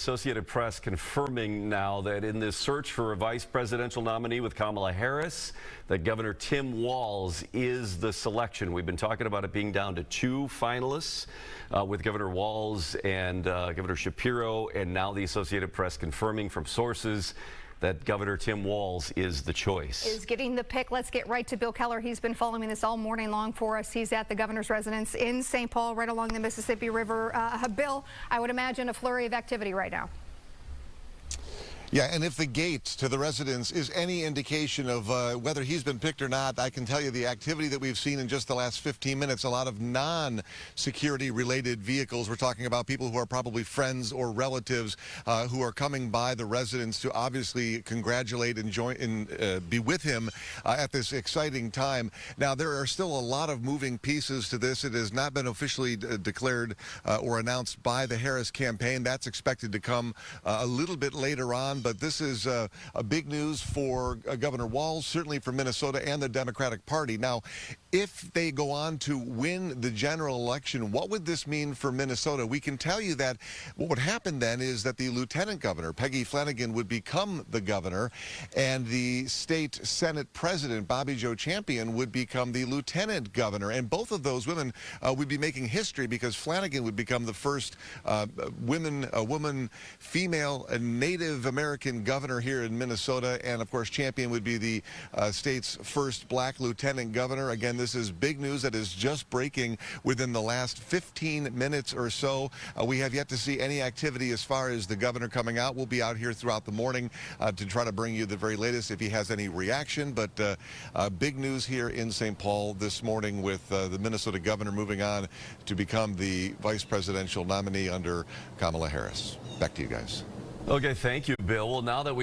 Associated Press confirming now that in this search for a vice presidential nominee with Kamala Harris, that Governor Tim Walz is the selection. We've been talking about it being down to two finalists with Governor Walz and Governor Shapiro, and now the Associated Press confirming from sources that Governor Tim Walz is the choice. Is getting the pick. Let's get right to Bill Keller. He's been following this all morning long for us. He's at the governor's residence in St. Paul, right along the Mississippi River. Bill, I would imagine a flurry of activity right now. Yeah, and if the gate to the residence is any indication of whether he's been picked or not, I can tell you the activity that we've seen in just the last 15 minutes, a lot of non-security related vehicles. We're talking about people who are probably friends or relatives who are coming by the residence to obviously congratulate and join and be with him at this exciting time. Now, there are still a lot of moving pieces to this. It has not been officially declared or announced by the Harris campaign. That's expected to come a little bit later on. But this is a big news for Governor Walz, certainly for Minnesota and the Democratic Party. Now, if they go on to win the general election, what would this mean for Minnesota? We can tell you that what would happen then is that the lieutenant governor, Peggy Flanagan, would become the governor, and the state Senate president, Bobby Joe Champion, would become the lieutenant governor. And both of those women would be making history, because Flanagan would become the first woman, female, Native American governor here in Minnesota, and of course Champion would be the state's first black lieutenant governor. Again, this is big news that is just breaking within the last 15 minutes or so. We have yet to see any activity as far as the governor coming out. We'll be out here throughout the morning to try to bring you the very latest if he has any reaction. But big news here in St. Paul this morning with the Minnesota governor moving on to become the vice presidential nominee under Kamala Harris. Back to you guys. Okay, thank you, Bill. Well, now that we